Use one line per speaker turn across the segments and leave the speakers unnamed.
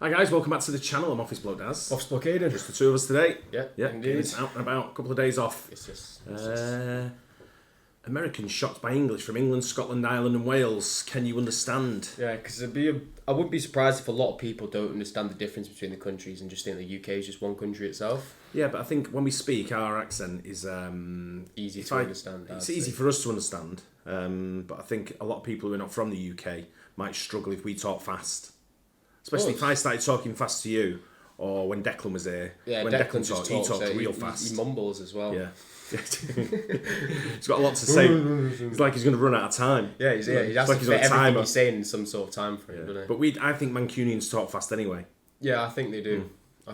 Hi guys, welcome back to the channel. I'm Office Bloke Daz.
Office Bloke Aidan.
Just the two of us today.
Yeah, indeed.
It's out and about, a couple of days off.
Yes.
Americans shocked by English from England, Scotland, Ireland and Wales. Can you understand?
Yeah, because I wouldn't be surprised if a lot of people don't understand the difference between the countries and just think the UK is just one country itself.
Yeah, but I think when we speak, our accent is
easy to understand.
It's easy for us to understand, but I think a lot of people who are not from the UK might struggle if we talk fast. Especially if I started talking fast to you, or when Declan was here.
Yeah,
when
Declan
talked, he talked real fast.
He mumbles as well.
Yeah. He's got a lot to say. It's like he's going to run out of time.
Yeah, he has to fit everything he's saying in some sort of time frame, doesn't he?
But I think Mancunians talk fast anyway.
Yeah, I think they do. I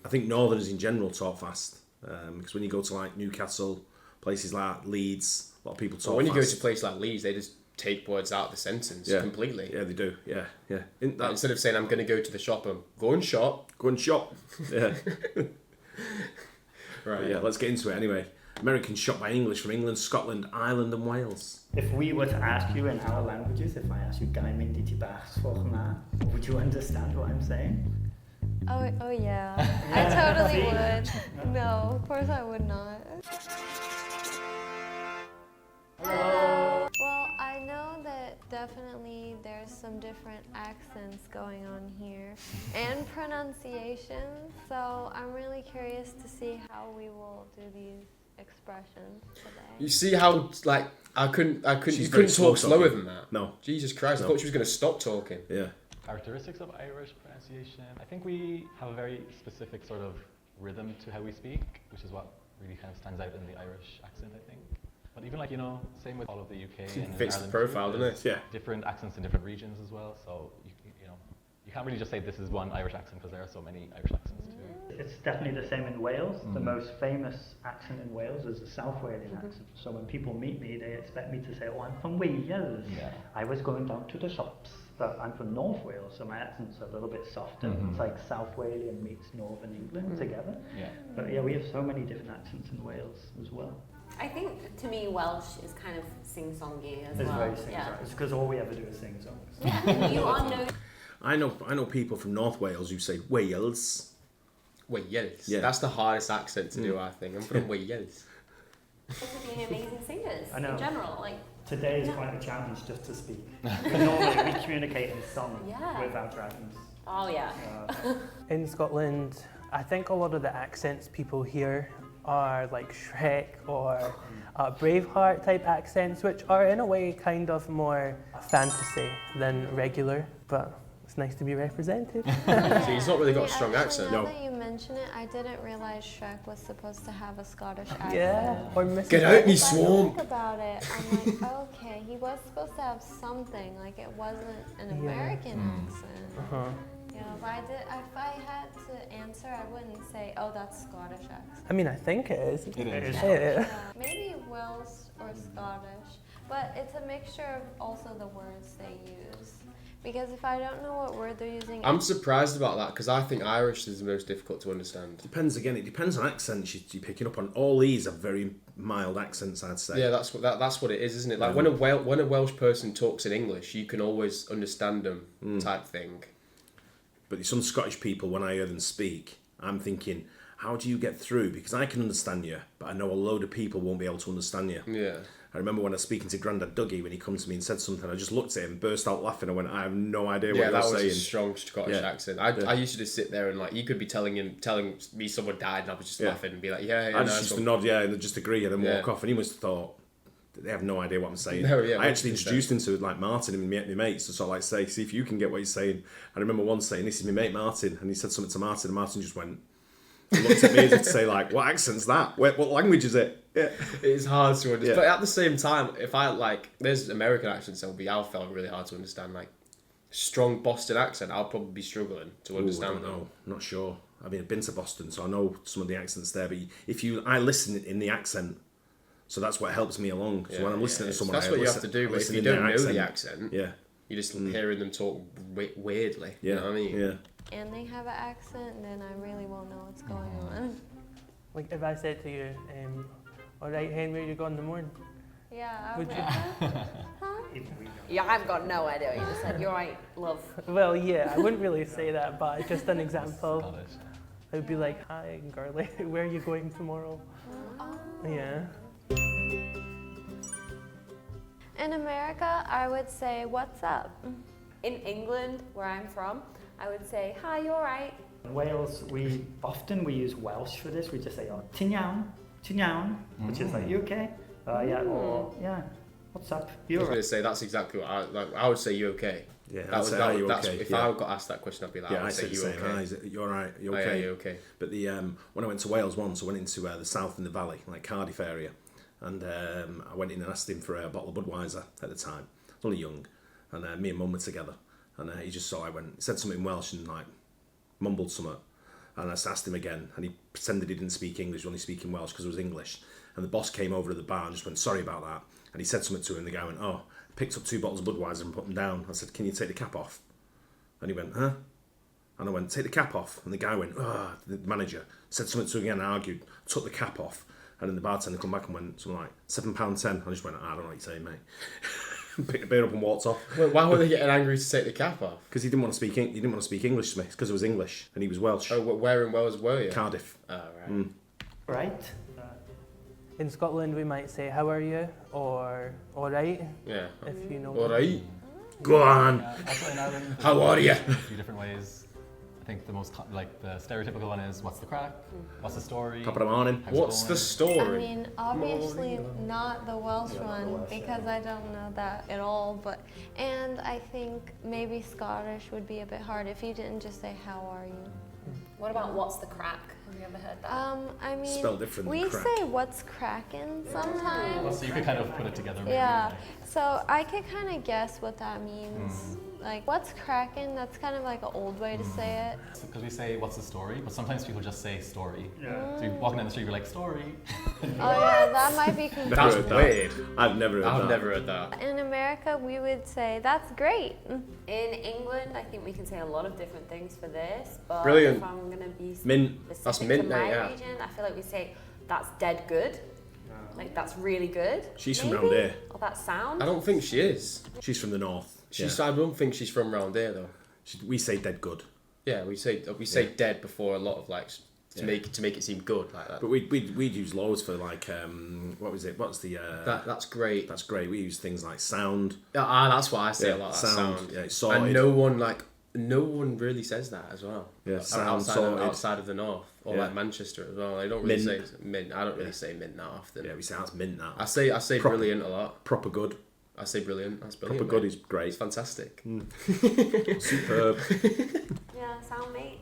think
Northerners in general talk fast. Because when you go to like Newcastle, places like Leeds, a lot of people talk fast.
When you go to a place like Leeds, they just take words out of the sentence completely.
Yeah, they do. Yeah.
Instead of saying, I'm going to go to the shop, go and shop.
Go and shop. Yeah.
Right.
But yeah, let's get into it anyway. Americans shocked by English from England, Scotland, Ireland and Wales.
If we were to ask you in our languages, if I ask you, would you understand what I'm saying?
Oh yeah. I totally would. No, of course I would not. Well, I know that definitely there's some different accents going on here and pronunciations, so I'm really curious to see how we will do these expressions today.
You see how, like, you couldn't talk slower than that?
No.
Jesus Christ, I thought she was going to stop talking.
Yeah.
Characteristics of Irish pronunciation. I think we have a very specific sort of rhythm to how we speak, which is what really kind of stands out in the Irish accent, I think. But even like, same with all of the UK and
fits the
Ireland
profile,
too,
doesn't it?
Yeah.
Different accents in different regions as well, so you can't really just say this is one Irish accent because there are so many Irish accents too.
It's definitely the same in Wales. The most famous accent in Wales is the South Walian accent. So when people meet me, they expect me to say, oh, I'm from Wales.
Yeah.
I was going down to the shops. But I'm from North Wales, so my accent's a little bit softer. It's like South Walian meets Northern England together.
Yeah.
But yeah, we have so many different accents in Wales as well.
I think, to me, Welsh is kind of sing-songy as
It's
well.
very sing-song. It's because all we ever do is sing songs.
Yeah, and you all know...
I know people from North Wales who say Wales.
Wales.
Yeah.
That's the hardest accent to do, I think. I'm from Wales.
Both being amazing singers
I know.
in general.
Today is quite a challenge just to speak. Normally we communicate in song with our dragons.
Oh yeah.
In Scotland, I think a lot of the accents people hear are like Shrek or Braveheart type accents, which are in a way kind of more fantasy than regular, but it's nice to be represented.
See, he's not really got a strong accent.
Now that you mention it, I didn't realize Shrek was supposed to have a Scottish accent.
Yeah, or Mrs.
Get out me
If I
swamp!
think about it, I'm like, okay, he was supposed to have something, like it wasn't an American accent. Yeah, but if I had to answer, I wouldn't say, oh, that's Scottish accent.
I mean, I think it is.
It is.
Yeah, maybe Welsh or Scottish, but it's a mixture of also the words they use. Because if I don't know what word they're using...
I'm surprised about that, because I think Irish is the most difficult to understand.
It depends on accents you're picking up on. All these are very mild accents, I'd say.
Yeah, that's what it is, isn't it? Like when a Welsh person talks in English, you can always understand them, type thing.
But some Scottish people, when I hear them speak, I'm thinking, how do you get through? Because I can understand you, but I know a load of people won't be able to understand you.
Yeah.
I remember when I was speaking to Grandad Dougie, when he comes to me and said something, I just looked at him, burst out laughing. I went, I have no idea what you're saying.
Yeah, that was a strong Scottish accent. I used to just sit there and like, you could be telling me someone died, and I was just laughing and be like, I
just used to nod, and just agree, and then walk off. And he must have thought, they have no idea what I'm saying.
No, yeah,
I actually introduced him to like Martin and my mates to sort of like say, see if you can get what he's saying. I remember once saying, this is my mate Martin, and he said something to Martin, and Martin just went, looked at me as if to say like, what accent's that? What language is it? Yeah.
It's hard to understand. But at the same time, if I there's American accents I'll find really hard to understand. Like strong Boston accent, I'll probably be struggling to understand.
No, not sure. I mean, I've been to Boston, so I know some of the accents there. But I listen in the accent, so that's what helps me along. So when I'm listening to someone,
that's what you have to do. But if you don't know the accent, you're just hearing them talk weirdly.
Yeah,
you know what I mean?
Yeah. And they have an accent, then I really won't know what's going on.
Like if I said to you, all right, Henry, you're gone in the morning.
Yeah, I
Would
would.
you?
Huh?
Even we don't.
Yeah, I've got no idea what you just said. You're right, love.
Well, yeah, I wouldn't really say that, but just an example.
Scottish.
I would be like, hi, girly, where are you going tomorrow? Yeah.
In America, I would say, what's up?
In England, where I'm from, I would say, hi, you alright?
In Wales, we use Welsh for this. We just say, oh, ti'n iawn, which is like, you okay? Yeah, or yeah, what's up?
I
You
was going
alright?
to say that's exactly what I would say. You okay?
Yeah,
That
I'd
was,
say,
that,
are you
that's,
okay?
If
Yeah.
I got asked that question, I'd be like,
Yeah,
I
I
would say
said the
you
same.
okay?
Hi, is it, you alright? You
Oh, yeah,
okay?
you okay?
But the when I went to Wales once, I went into the south in the valley, like Cardiff area, and I went in and asked him for a bottle of Budweiser at the time. I was only young, and me and Mum were together, and he just saw I went, he said something in Welsh and like mumbled something, and I asked him again, and he pretended he didn't speak English, only speaking Welsh because it was English. And the boss came over to the bar and just went, sorry about that, and he said something to him. The guy went, oh, picked up 2 bottles of Budweiser and put them down. I said, can you take the cap off? And he went, huh? And I went, take the cap off. And the guy went, ah, the manager said something to him again, argued, took the cap off. And then the bartender come back and went something like £7.10. I just went, I don't know what you're saying, mate. Picked the beer up and walked off.
Well, why were they getting angry to take the cap off?
Because he didn't want to speak. He didn't want to speak English to me. Because it was English and he was Welsh.
Oh, where in Wales were you?
Cardiff.
Oh, right.
Right?
In Scotland, we might say, how are you? Or, all right,
Yeah.
if you know.
All right.
Go on.
Also in Ireland,
How are you?
a few different ways. I think the most the stereotypical one is what's the crack? What's the story?
Top of the morning.
How's it
What's the
going?
story?
I mean, obviously not the Welsh one because I don't know that at all. And I think maybe Scottish would be a bit hard if you didn't just say how are you.
What about what's the crack? Have you ever heard that?
I mean,
Spelled different than
we
crack.
say what's cracking sometimes.
Well, so you could kind of put it together. Maybe,
Yeah,
like,
so I could kind of guess what that means. Like, what's cracking? That's kind of like an old way to say it.
because we say what's the story, but sometimes people just say story.
Yeah.
So you're walking down the street, you're like story.
Oh yeah, that might be confusing.
That's
heard that.
weird.
I've never heard that.
I've never heard that.
In America, we would say that's great.
In England, I think we can say a lot of different things for this, but
Brilliant.
if I'm going to be
Mint.
specific
That's
to
mint,
my
mate, yeah.
region, I feel like we say that's dead good. Like that's really good.
She's from
maybe?
round here.
Or that sound.
I don't think she is.
She's from the north.
I don't think she's from round here though.
We say dead good.
Yeah, we say dead before a lot of like to make it seem good like that.
But we'd use loads for like what was it? What's the
That's great.
that's great. We use things like sound.
That's what I say
Yeah,
a lot. That
sound.
sound.
Yeah, it's sorted.
And no one really says that as well.
Yeah, sound,
outside of the north or
Yeah.
like Manchester as well. They don't really
Mint.
say mint. I don't really say mint that often.
Yeah, we say that's mint now.
I say
Proper.
brilliant a lot.
Proper good.
I say brilliant. That's brilliant.
Proper good
mate.
is great.
It's fantastic.
Superb.
Yeah, sound mate.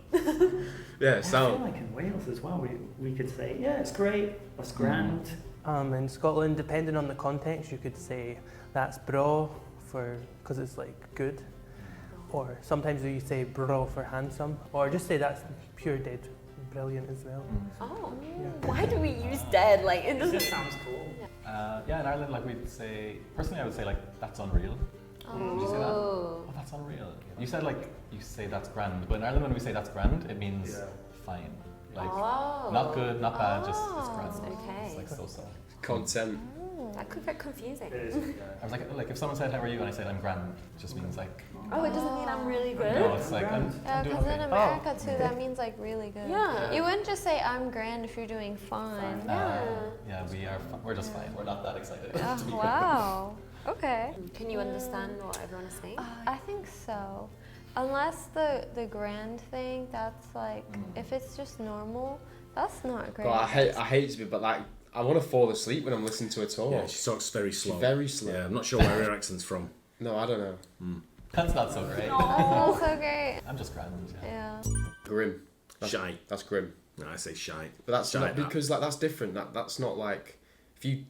Yeah,
I feel
sound.
like in Wales as well, we could say, yeah, it's great, that's grand.
In Scotland, depending on the context, you could say that's bra because it's like good, or sometimes you say bro for handsome, or just say that's pure dead brilliant as well.
Oh, why do we use dead? Like it
It
doesn't.
just sounds cool.
Yeah, in Ireland, like we'd say, personally I would say like, that's unreal. Would you say that?
Oh.
Oh, that's unreal. You said like, you say that's grand, but in Ireland when we say that's grand, it means
Yeah.
fine. Like,
Oh.
not good, not bad, just it's grand.
Okay.
It's like so.
Content.
That could get confusing.
It is,
I was like, if someone said, how are you? And I said, I'm grand, it just means like,
Oh, it doesn't mean I'm really good.
no, it's like, I'm
Yeah,
doing
because in
okay.
America too, that means like really good.
Yeah.
You wouldn't just say I'm grand if you're doing fine.
Yeah, we're just fine. We're not that excited. to
Oh,
be
wow. Okay.
Can you understand what everyone is saying?
I think so. Unless the grand thing, that's like if it's just normal, that's not great.
God, I hate to be, but like I want to fall asleep when I'm listening to a talk.
Yeah, she talks very slow.
very slow.
Yeah, I'm not sure where her accent's from.
No, I don't know.
That's not so great.
That's so great.
I'm just grand. Yeah.
Yeah.
Grim. That's,
Shy.
That's grim.
No, I say shite.
But that's
Shite,
not
that.
because like that's different. That's not like if you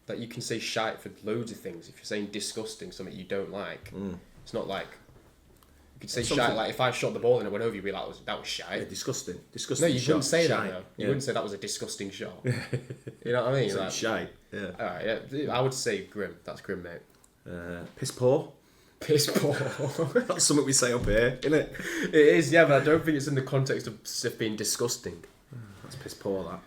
like you can say shite for loads of things. If you're saying disgusting, something you don't like, it's not like you could say
Something-
shite. Like if I shot the ball and it went over, you'd be like, that was
Yeah,
shite.
disgusting.
No,
Disgusting.
you wouldn't say that.
Shite.
Though. You
Yeah.
wouldn't say that was a disgusting shot. You know what I mean?
Say
Like,
shite. Yeah.
all right, yeah. I would say grim. That's grim, mate.
Piss poor.
Piss poor.
That's something we say up here, isn't it?
It is, yeah, but I don't think it's in the context of stuff being disgusting.
That's piss poor. That.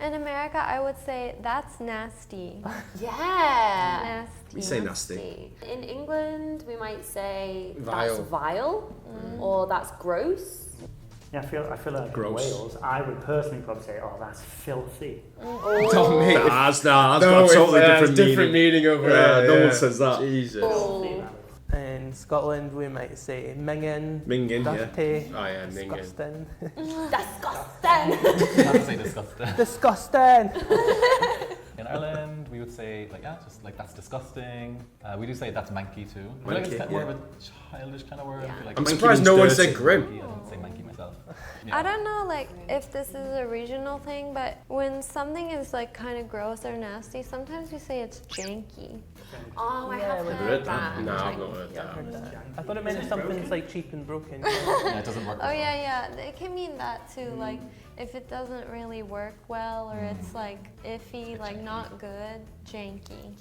In America, I would say that's nasty.
Yeah.
Nasty.
We say nasty.
In England, we might say
Vile.
that's vile or that's gross.
Yeah, I feel like
Gross.
in Wales, I would personally probably say, oh, that's filthy.
Oh, mate.
That's got a totally different
meaning over
Yeah,
there.
no one says that.
Jesus.
Filthy, man.
In Scotland, we might say minging,
Minging, yeah.
dirty,
Oh yeah, minging.
disgusting.
Disgusting.
I would say disgusting.
Disgusting!
In Ireland, we would say just like that's disgusting. We do say that's manky too. I feel like it's
Manky,
more of a childish kind of word. I feel like
I'm
Manky
surprised
means
no one
dirty.
said grim.
manky. I don't say manky myself.
I don't know, like, if this is a regional thing, but when something is, like, kind of gross or nasty, sometimes we say it's janky.
Oh, I have
we've
heard
heard
that.
No, I've not heard
Yeah,
that.
I heard that. I thought it meant if something's like cheap and broken.
Yeah, it doesn't work.
Oh,
as well.
yeah, it can mean that, too. Like, if it doesn't really work well or it's, like, iffy, like, not good, janky.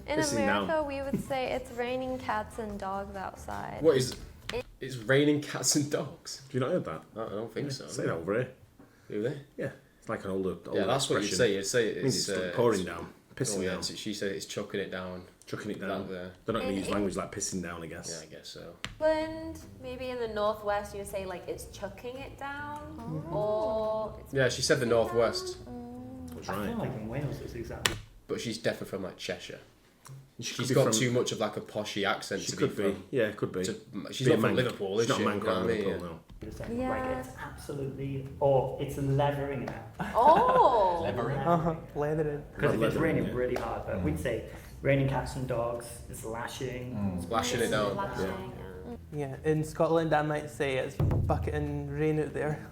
In
Pissing
America,
down.
we would say it's raining cats and dogs outside.
What is? It's raining cats and dogs.
Have you not heard that?
I don't think so.
Say that over here.
Do they?
Yeah, it's like an older
Yeah, that's what you
expression.
say. You say
It means it's pouring down, pissing
Oh yeah,
down,
she said it's chucking it down.
chucking it down.
That there.
They're not going to
In
use language like pissing down, I
Yeah,
guess.
I guess so.
England, maybe in the northwest, you would say like it's chucking it down, or it's
Yeah, she said the northwest,
That's
I feel
right.
like in Wales it's exactly.
but she's definitely from like Cheshire.
She could
She's
be
got
from-
too much of like a poshy accent
She
to
could
be
be.
from.
Yeah, could be.
She's
Be a
not from
Manc.
Liverpool, is
She's
she?
not Manc
You know
or
what I mean?
Liverpool, no.
You're saying,
Yeah.
like, it's absolutely, or it's levering out.
oh,
Levering.
Leathering.
Because if it's
Levering,
raining
yeah.
really hard, but we'd say raining cats and dogs, it's lashing.
Lashing it down.
Lashing,
Yeah, in Scotland, I might say it's bucketing rain out there.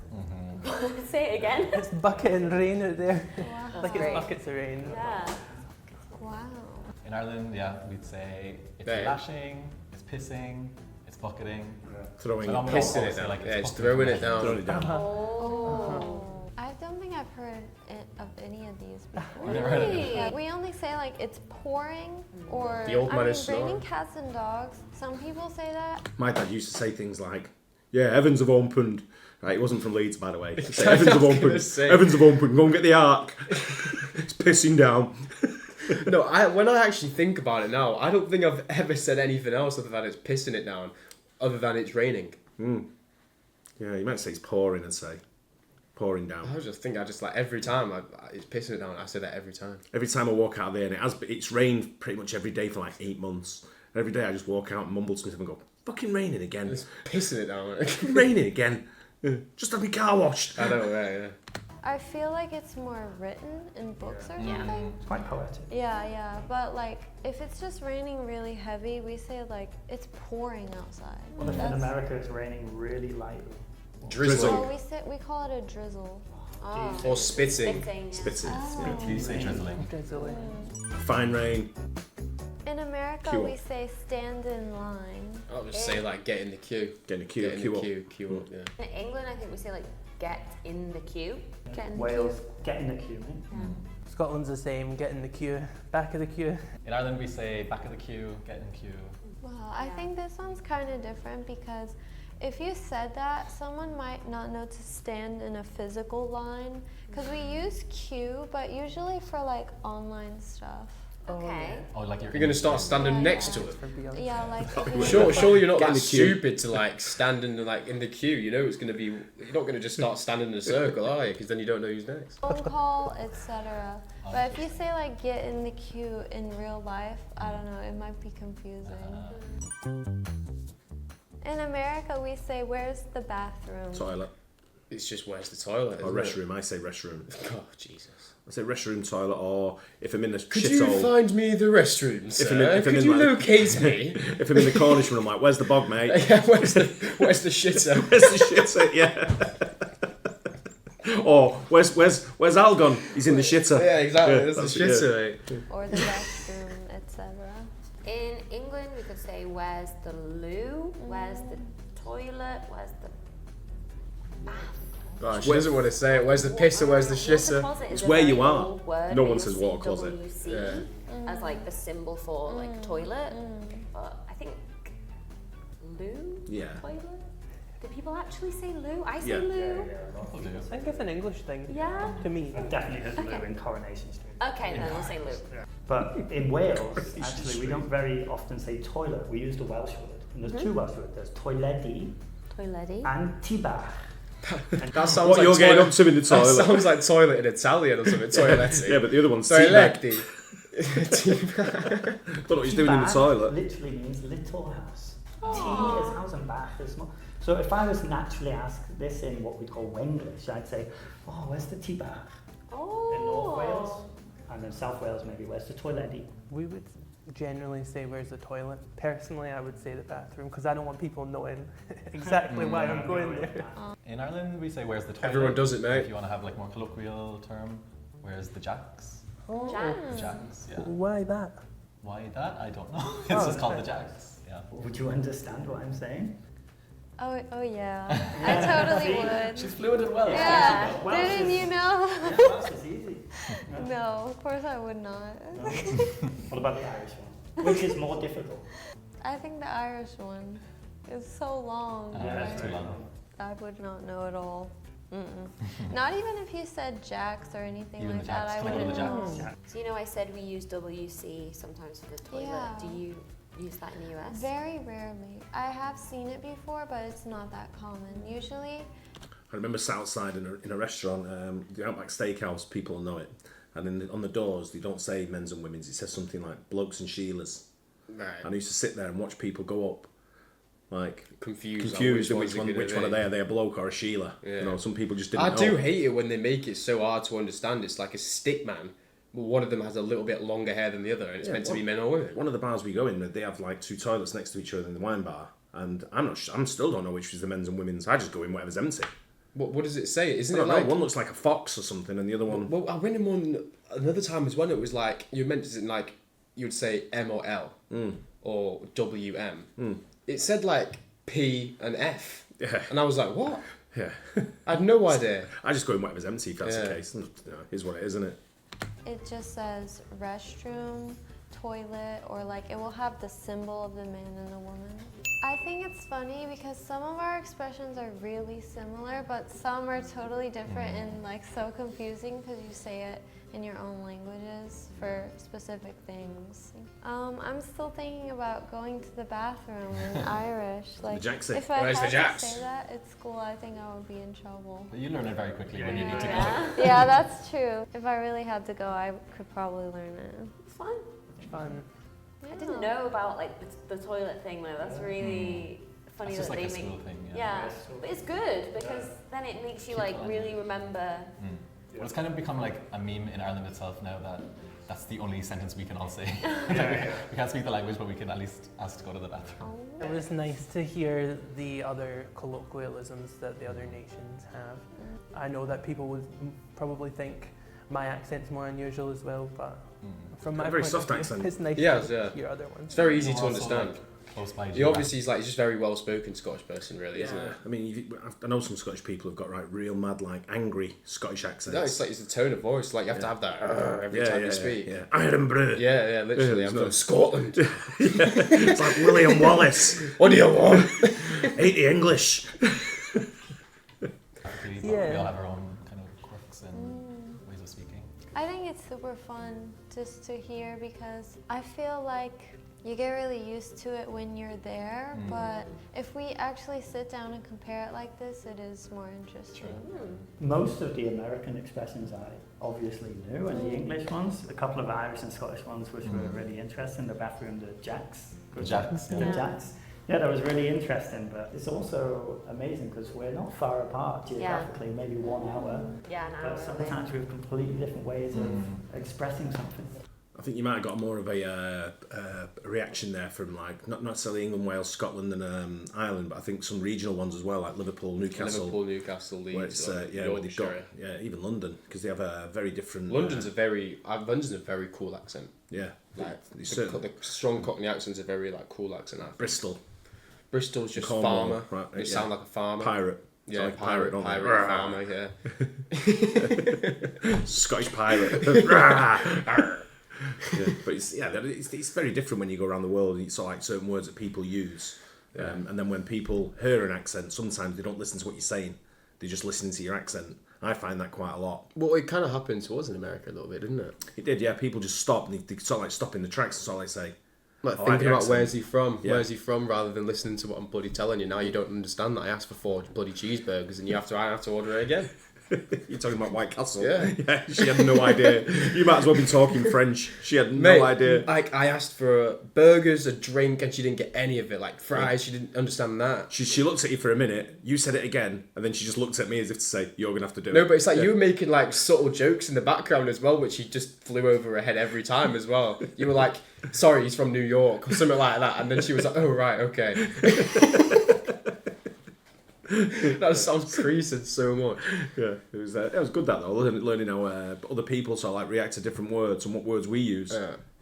yeah. Say it again.
It's bucketing rain out there.
That's
Like
great.
it's buckets of rain.
Yeah.
Wow.
In Ireland, yeah, we'd say it's
There.
lashing, it's pissing, it's bucketing.
Throwing
But I'm
it.
not
Pissing
always
it
say,
down.
like,
Yeah,
it's
just
fucking
throwing it
throwing
Throwing
down.
it down.
Oh.
I don't think I've heard of any of these before.
I've never heard of it.
Really?
Yeah, we only say like it's pouring or
The old man
I mean,
is snoring.
raining cats and dogs. Some people say that.
My dad used to say things like, "Yeah, heavens have opened." Right, he wasn't from Leeds, by the way. He'd say, heavens have opened.
say.
Heavens have opened. Go and get the ark. It's pissing down.
No, when I actually think about it now, I don't think I've ever said anything else other than it's pissing it down, other than it's raining.
Yeah, you might say it's pouring and say, pouring down.
I just think like every time it's pissing it down. I say that every time.
Every time I walk out there, and it's rained pretty much every day for like 8 months. And every day I just walk out and mumble to myself and go, "Fucking raining again.
It's pissing it down.
Fucking raining again. Just had my car washed."
I know, yeah.
I feel like it's more written in books or something.
It's quite poetic.
Yeah. But like if it's just raining really heavy, we say like it's pouring outside.
Well, if in
That's-
America it's raining really lightly.
Drizzling.
Oh, we call it a drizzle.
Oh.
Or spitting.
Spitting.
Spitting.
Oh.
You say drizzling.
Drizzling.
Fine rain.
In America,
Queue
we
up.
say stand in line.
I'll just say like get in the queue.
Get in the queue.
Get in
Queue
the
up.
queue up, yeah.
In England, I think we say like get in the queue.
Get in the
Wales, get in the queue, mate.
Scotland's the same. Get in the queue. Back of the queue.
In Ireland, we say back of the queue, get in the queue.
Well, I think this one's kind of different because if you said that, someone might not know to stand in a physical line because we use queue, but usually for like online stuff.
Okay.
Oh, like
You're gonna start standing next to it.
For beyond.
Yeah, like
Surely you're not
Get in
that
the queue.
stupid to like stand in the queue. You know it's gonna be. You're not gonna just start standing in a circle, are you? Because then you don't know who's next.
phone call, etc. But if you say like get in the queue in real life, I don't know, it might be confusing. In America, we say where's the bathroom?
Toilet.
It's just where's the toilet?
Or
isn't it?
restroom. I say restroom.
Oh Jesus!
I say restroom, toilet, or if I'm in the
Could you
shithole.
find me the restroom, sir?
If I'm in
Could you
like-
locate me?
If I'm in the Cornish one, I'm like, "Where's the bog, mate?"
Yeah, where's the shitter?
Where's the shitter? Yeah. Or where's Algon? He's in the shitter.
Yeah, exactly.
Yeah,
that's
that's
the
it,
shitter, mate.
Or the restroom, etc.
In England, we could say where's the loo? Where's the toilet? Where's the bath?
Oh, she doesn't want to say it. Where's the pisser? Where's the
Water
shitter?
closet is
It's
a
where
very
you are.
old word.
No one says water closet.
ACWC
Yeah.
as like the symbol for like toilet. But I think loo?
Yeah.
Toilet? Do people actually say loo? I say
Yeah.
loo.
People do.
I think it's an English thing.
Yeah.
To me.
I've definitely heard
Okay.
loo in Coronation Street.
Okay, then we'll say loo.
But in Wales, actually, we don't very often say toilet. We use the Welsh word. And there's two Welsh words. There's toiledi
Toilety.
and tibach.
That sounds
What
like
you're getting
toilet.
up to in the
That
toilet.
sounds like toilet in Italian or something. Toiletti.
Yeah, but the other one's teabag.
Toiletti.
Don't know what he's doing in the
Tibach
toilet.
literally means little house. T is house and Bach is small. So if I was naturally asked this in what we call Wenglish, I'd say, oh, where's the Tibach?
Oh.
In North Wales. And in South Wales, maybe, where's the toileti?
We would generally say, where's the toilet? Personally, I would say the bathroom, because I don't want people knowing exactly why I'm going there.
In Ireland, we say, where's the toilet?
Everyone does it, mate.
If you want to have like more colloquial term, where's the jacks?
Oh,
The jacks, yeah.
why that?
Why that? I don't know. It's just called the jacks. Yeah.
Would you understand what I'm saying?
Oh yeah. I totally would.
She's fluent in Welsh.
Yeah.
Welsh
Didn't
is-
you know?
Yeah, Welsh is easy.
No, of course I would not.
No. What about the Irish one? Which is more difficult?
I think the Irish one is so long.
Yeah,
it's too long.
I would not know at all. Not even if you said jacks or anything
Even
like
the
that,
jacks.
I
Can I go to
wouldn't
the
know.
jacks?
So you know I said we use WC sometimes for the toilet.
Yeah.
Do you use that in the US?
Very rarely. I have seen it before, but it's not that common. Usually,
I remember Southside in a restaurant, the Outback Steakhouse, people know it. And on the doors, they don't say men's and women's. It says something like blokes and Sheilas.
Right.
And I used to sit there and watch people go up, like
Confused.
confused
on
which one
gonna
are
be.
they? Are they a bloke or a Sheila?
Yeah.
You know, some people just didn't
I
know.
do hate it when they make it so hard to understand. It's like a stick man. But one of them has a little bit longer hair than the other, and it's
Yeah,
meant to be
one-
men or women.
One of the bars we go in, they have like two toilets next to each other in the wine bar, and I'm still don't know which is the men's and women's. I just go in whatever's empty.
What does it say?
I
Isn't it
don't know.
like
One looks like a fox or something, and the other one.
Well, I went in one another time as well. It was like you meant to like you would say M or L or WM. It said like P and F,
Yeah,
and I was like, what?
yeah.
I had no idea.
I just go in whatever's empty if that's
Yeah.
the case. You know, is what it is, isn't it?
it just says restroom, toilet, or like it will have the symbol of the man and the woman. I think it's funny because some of our expressions are really similar, but some are totally different and like so confusing because you say it in your own languages for specific things. I'm still thinking about going to the bathroom in Irish. Like,
Jacksie.
if I
Where's the
had
jacks?
to say that at school, I think I would be in trouble.
But you learn it very quickly when you need to go.
Yeah.
Yeah, that's true. If I really had to go, I could probably learn it.
Fun.
Fun.
I didn't know about like the toilet thing though. That's really funny
It's just
that
like a
they
school
make.
thing.
Yeah, but it's good because then it makes you like really remember.
Well, it's kind of become like a meme in Ireland itself now that that's the only sentence we can all say. We can't speak the language, but we can at least ask to go to the bathroom.
It was nice to hear the other colloquialisms that the other nations have. I know that people would probably think my accent's more unusual as well, but from my
Very
point
soft
of view,
accent.
it's nice
Yes,
to
yeah.
hear other ones.
It's very easy to
Also,
understand.
like, close by
He obviously is like he's just very well spoken Scottish person, really, isn't
Yeah,
it?
I mean, I know some Scottish people have got like real mad, like angry Scottish accents.
No, it's like it's the tone of voice. Like you have to have that every time you speak.
Yeah, Edinburgh.
Yeah, literally. I'm from Scotland.
It's like William Wallace.
What do you want?
Hate the English.
we all have our own kind of quirks and ways of speaking.
I think it's super fun just to hear because I feel like you get really used to it when you're there, but if we actually sit down and compare it like this, it is more interesting.
Most of the American expressions I obviously knew, and the English ones, a couple of Irish and Scottish ones which were really interesting. The bathroom, the jacks.
The jacks,
The
yeah.
jacks. Yeah, that was really interesting, but it's also amazing because we're not far apart geographically, maybe 1 hour,
Yeah,
but sometimes we have completely different ways of expressing something.
I think you might have got more of a reaction there from like not necessarily England, Wales, Scotland, and Ireland, but I think some regional ones as well, like Liverpool, Newcastle,
Liverpool, Newcastle, Leeds,
where it's
or
where they've got
Yorkshire.
even London because they have a very different.
London's a very cool accent.
yeah,
Like
it's
the strong Cockney accent's a very like cool accent. I think.
Bristol
Bristol's just
Cornwall,
farmer.
right,
You
yeah.
sound like a farmer.
pirate.
Yeah,
Like
pirate,
don't they?
pirate, farmer. Yeah.
Scottish pirate. Yeah, but it's very different when you go around the world. It's sort of like certain words that people use.
Yeah.
And then when people hear an accent, sometimes they don't listen to what you're saying. They're just listening to your accent. I find that quite a lot.
Well, it kind of happened to us in America a little bit, didn't it?
It did, yeah. People just stop and they sort of like stop in the tracks and sort of like say,
Like
I like
thinking
the
about
accent.
where's he from,
Yeah.
where's he from, rather than listening to what I'm bloody telling you. Now you don't understand that I asked for 4 bloody cheeseburgers and I have to order it again.
You're talking about White Castle?
Yeah.
She had no idea. You might as well be talking French. She had no idea.
Like, I asked for burgers, a drink, and she didn't get any of it. Like fries, she didn't understand that.
She looked at you for a minute, you said it again, and then she just looked at me as if to say, you're going to have to do it.
No, but it's like you were making like subtle jokes in the background as well, which she just flew over her head every time as well. You were like, sorry, he's from New York, or something like that. And then she was like, oh, right, okay. That sounds creasing so much.
Yeah, it was good that though, learning how other people sort of like react to different words and what words we use.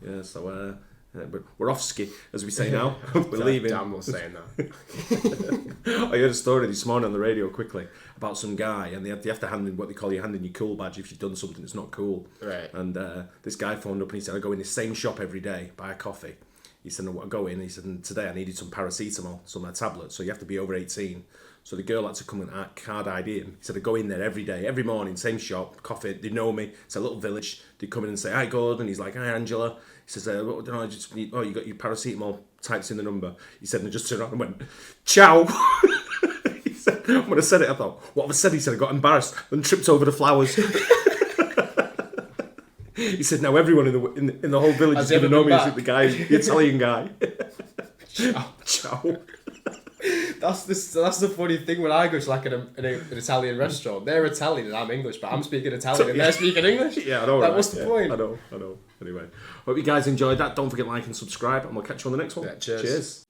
Yeah, so but we're off ski, as we say now. We're leaving.
Damn, not saying that.
I heard a story this morning on the radio quickly about some guy, and they have to hand in what they call handing your cool badge if you've done something that's not cool.
Right.
And this guy phoned up and he said, I go in the same shop every day, buy a coffee. He said, I go in, and he said, and today I needed some paracetamol, some of my tablets, so you have to be over 18. So the girl had to come and card ID him. He said, I go in there every day, every morning, same shop, coffee, they know me, it's a little village. They come in and say, hi, Gordon. He's like, hi, Angela. He says, you got your paracetamol, types in the number. He said, and I just turned around and went, ciao. He said, when I said it, I thought, what have I said? He said, I got embarrassed and tripped over the flowers. He said, now everyone in the whole village is going to know me as the Italian guy.
Ciao.
Ciao.
That's the funny thing when I go to like an Italian restaurant. They're Italian and I'm English, but I'm speaking Italian and they're speaking English.
Yeah, I know.
Like,
right?
what's the point?
I know. Anyway, hope you guys enjoyed that. Don't forget to like and subscribe, and we'll catch you on the next one.
Yeah, cheers.